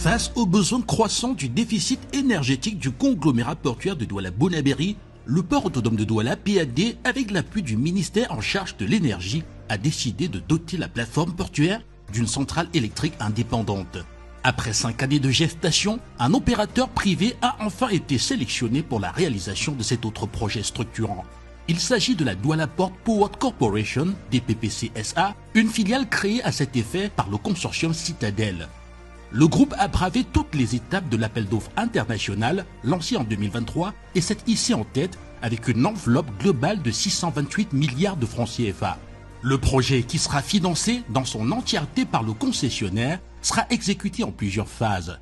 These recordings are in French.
Face aux besoins croissants du déficit énergétique du conglomérat portuaire de Douala-Bonabéry, le port autonome de Douala, PAD, avec l'appui du ministère en charge de l'énergie, a décidé de doter la plateforme portuaire d'une centrale électrique indépendante. Après 5 années de gestation, un opérateur privé a enfin été sélectionné pour la réalisation de cet autre projet structurant. Il s'agit de la Douala Port Power Corporation, DPPC SA, une filiale créée à cet effet par le consortium Citadel. Le groupe a bravé toutes les étapes de l'appel d'offres international lancé en 2023 et s'est hissé en tête avec une enveloppe globale de 628 milliards de francs CFA. Le projet, qui sera financé dans son entièreté par le concessionnaire, sera exécuté en plusieurs phases.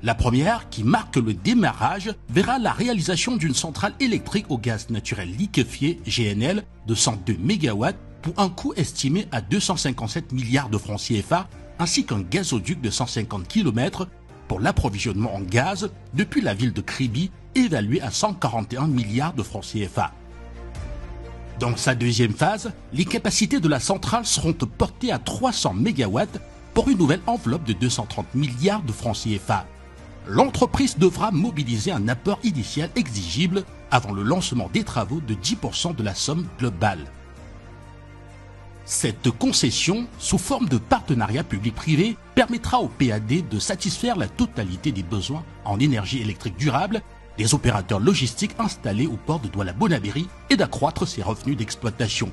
La première, qui marque le démarrage, verra la réalisation d'une centrale électrique au gaz naturel liquéfié GNL de 102 MW pour un coût estimé à 257 milliards de francs CFA, ainsi qu'un gazoduc de 150 km pour l'approvisionnement en gaz depuis la ville de Kribi, évalué à 141 milliards de francs CFA. Dans sa deuxième phase, les capacités de la centrale seront portées à 300 MW pour une nouvelle enveloppe de 230 milliards de francs CFA. L'entreprise devra mobiliser un apport initial exigible avant le lancement des travaux de 10% de la somme globale. Cette concession, sous forme de partenariat public-privé, permettra au PAD de satisfaire la totalité des besoins en énergie électrique durable des opérateurs logistiques installés au port de Douala-Bonabéry et d'accroître ses revenus d'exploitation.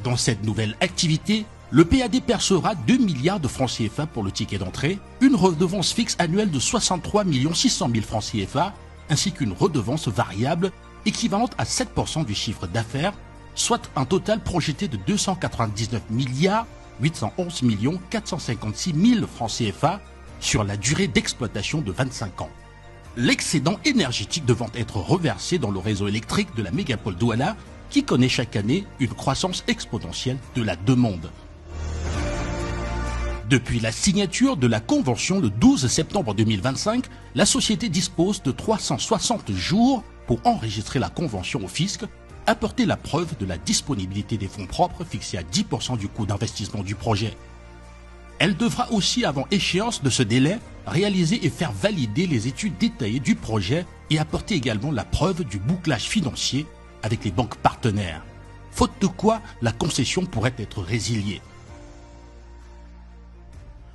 Dans cette nouvelle activité, le PAD percevra 2 milliards de francs CFA pour le ticket d'entrée, une redevance fixe annuelle de 63 600 000 francs CFA, ainsi qu'une redevance variable équivalente à 7% du chiffre d'affaires, soit un total projeté de 299 milliards 811 456 000 francs CFA sur la durée d'exploitation de 25 ans. L'excédent énergétique devant être reversé dans le réseau électrique de la mégapole Douala, qui connaît chaque année une croissance exponentielle de la demande. Depuis la signature de la convention le 12 septembre 2025, la société dispose de 360 jours pour enregistrer la convention au fisc, apporter la preuve de la disponibilité des fonds propres fixés à 10% du coût d'investissement du projet. Elle devra aussi, avant échéance de ce délai, réaliser et faire valider les études détaillées du projet et apporter également la preuve du bouclage financier avec les banques partenaires, faute de quoi la concession pourrait être résiliée.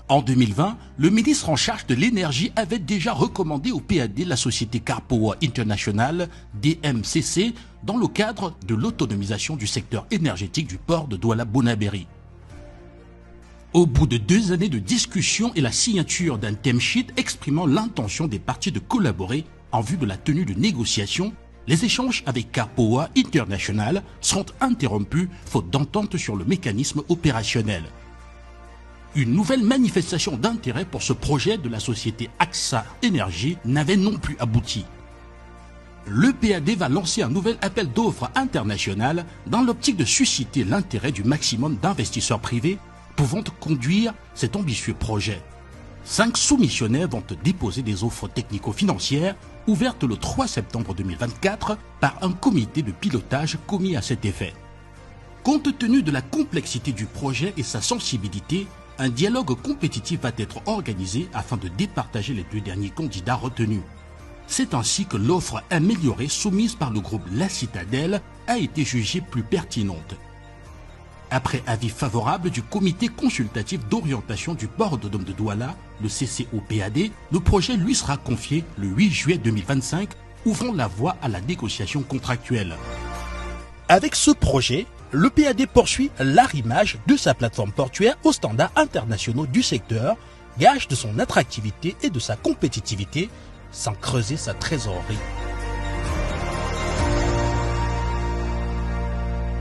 En 2020, le ministre en charge de l'énergie avait déjà recommandé au PAD la société Carpower International, DMCC, dans le cadre de l'autonomisation du secteur énergétique du port de Douala-Bonabéry. Au bout de 2 années de discussion et la signature d'un term sheet exprimant l'intention des parties de collaborer en vue de la tenue de négociations, les échanges avec Carpower International seront interrompus faute d'entente sur le mécanisme opérationnel. Une nouvelle manifestation d'intérêt pour ce projet de la société AXA Énergie n'avait non plus abouti. Le PAD va lancer un nouvel appel d'offres international dans l'optique de susciter l'intérêt du maximum d'investisseurs privés pouvant conduire cet ambitieux projet. 5 soumissionnaires vont déposer des offres technico-financières ouvertes le 3 septembre 2024 par un comité de pilotage commis à cet effet. Compte tenu de la complexité du projet et sa sensibilité, un dialogue compétitif va être organisé afin de départager les 2 derniers candidats retenus. C'est ainsi que l'offre améliorée soumise par le groupe La Citadel a été jugée plus pertinente. Après avis favorable du comité consultatif d'orientation du port autonome de Douala, le CCO-PAD, le projet lui sera confié le 8 juillet 2025, ouvrant la voie à la négociation contractuelle. Avec ce projet, le PAD poursuit l'arrimage de sa plateforme portuaire aux standards internationaux du secteur, gage de son attractivité et de sa compétitivité, sans creuser sa trésorerie.